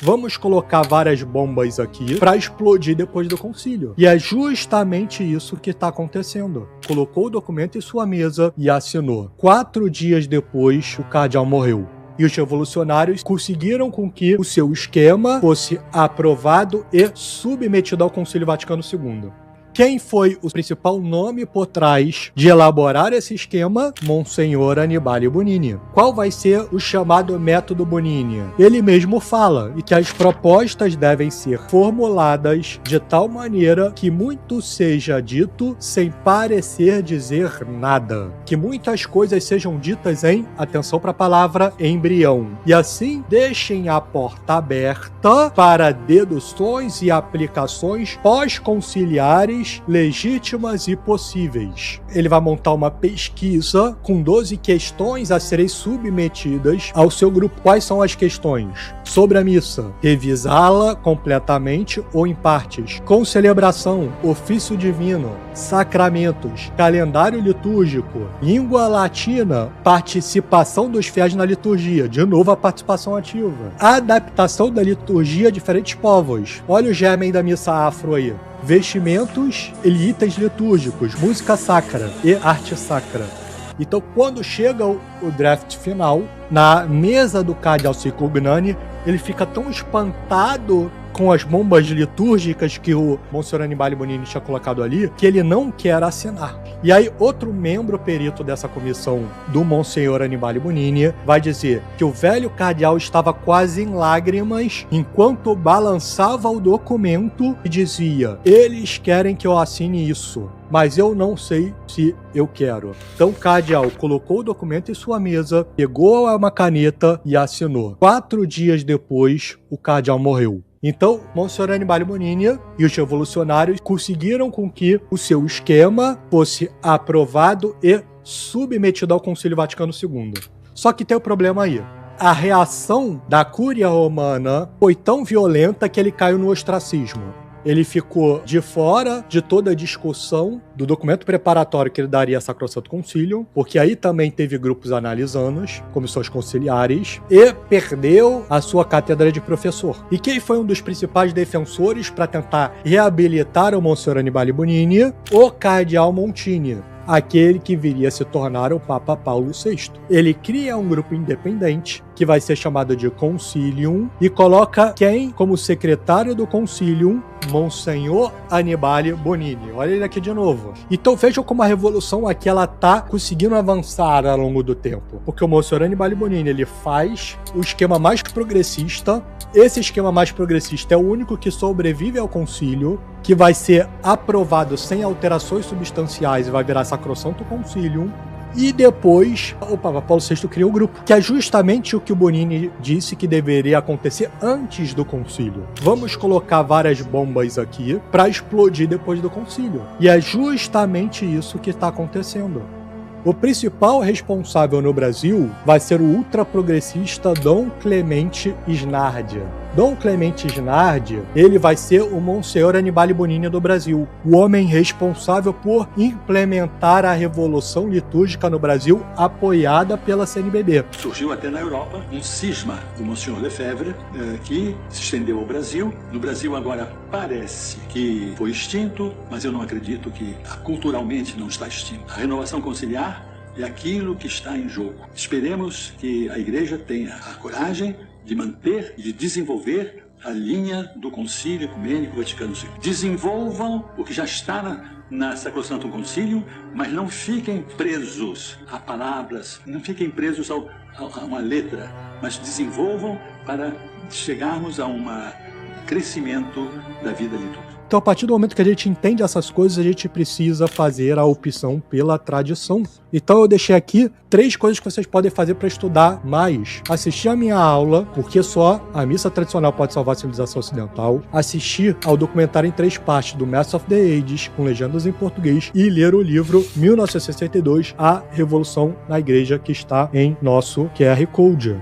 vamos colocar várias bombas aqui para explodir depois do concílio. E é justamente isso que está acontecendo. Colocou o documento em sua mesa e assinou. 4 dias depois, o cardeal morreu. E os revolucionários conseguiram com que o seu esquema fosse aprovado e submetido ao Concílio Vaticano II. Quem foi o principal nome por trás de elaborar esse esquema? Monsenhor Annibale Bonini. Qual vai ser o chamado método Bonini? Ele mesmo fala e que as propostas devem ser formuladas de tal maneira que muito seja dito sem parecer dizer nada. Que muitas coisas sejam ditas em, atenção para a palavra, embrião. E assim deixem a porta aberta para deduções e aplicações pós-conciliares legítimas e possíveis. Ele vai montar uma pesquisa com 12 questões a serem submetidas ao seu grupo. Quais são as questões? Sobre a missa, revisá-la completamente ou em partes. Concelebração, ofício divino, sacramentos, calendário litúrgico, língua latina, participação dos fiéis na liturgia. De novo, a participação ativa. Adaptação da liturgia a diferentes povos. Olha o germen da missa afro aí. Vestimentos e itens litúrgicos, música sacra e arte sacra. Então, quando chega o draft final, na mesa do cardeal Cicognani, ele fica tão espantado com as bombas litúrgicas que o Monsenhor Annibale Bonini tinha colocado ali, que ele não quer assinar. E aí, outro membro perito dessa comissão do Monsenhor Annibale Bonini vai dizer que o velho cardeal estava quase em lágrimas enquanto balançava o documento e dizia: eles querem que eu assine isso, mas eu não sei se eu quero. Então o cardeal colocou o documento em sua mesa, pegou uma caneta e assinou. 4 dias depois, o cardeal morreu. Então, Monsenhor Annibale Bonini e os revolucionários conseguiram com que o seu esquema fosse aprovado e submetido ao Concílio Vaticano II. Só que tem um problema aí. A reação da Cúria Romana foi tão violenta que ele caiu no ostracismo. Ele ficou de fora de toda a discussão do documento preparatório que ele daria a Sacrosanto Concilium, porque aí também teve grupos analisanos, comissões conciliares, e perdeu a sua cátedra de professor. E quem foi um dos principais defensores para tentar reabilitar o Monsenhor Annibale Bonini? O cardeal Montini, aquele que viria a se tornar o Papa Paulo VI. Ele cria um grupo independente, que vai ser chamado de Concilium, e coloca quem como secretário do Concilium? Monsenhor Annibale Bonini. Olha ele aqui de novo. Então vejam como a revolução aqui ela tá conseguindo avançar ao longo do tempo. Porque o Monsenhor Annibale Bonini, ele faz o esquema mais progressista. Esse esquema mais progressista é o único que sobrevive ao concílio, que vai ser aprovado sem alterações substanciais e vai virar Sacrosanto Concilium. E depois, o Papa Paulo VI criou o grupo, que é justamente o que o Bonini disse que deveria acontecer antes do concílio. Vamos colocar várias bombas aqui para explodir depois do concílio. E é justamente isso que está acontecendo. O principal responsável no Brasil vai ser o ultraprogressista Dom Clemente Snardia. Dom Clemente Snardia, ele vai ser o Monsenhor Annibale Bonini do Brasil, o homem responsável por implementar a revolução litúrgica no Brasil, apoiada pela CNBB. Surgiu até na Europa um cisma do Monsenhor Lefebvre, que se estendeu ao Brasil. No Brasil agora parece que foi extinto, mas eu não acredito que culturalmente não está extinto. A renovação conciliar é aquilo que está em jogo. Esperemos que a Igreja tenha a coragem de manter e de desenvolver a linha do Concílio Ecumênico Vaticano II. Desenvolvam o que já está na Sacrosanto Concilium, mas não fiquem presos a palavras, não fiquem presos a uma letra, mas desenvolvam para chegarmos a um crescimento da vida litúrgica. Então, a partir do momento que a gente entende essas coisas, a gente precisa fazer a opção pela tradição. Então, eu deixei aqui 3 coisas que vocês podem fazer para estudar mais. Assistir a minha aula, porque só a missa tradicional pode salvar a civilização ocidental. Assistir ao documentário em 3 partes do Mass of the Ages, com legendas em português. E ler o livro 1962, A Revolução na Igreja, que está em nosso QR Code.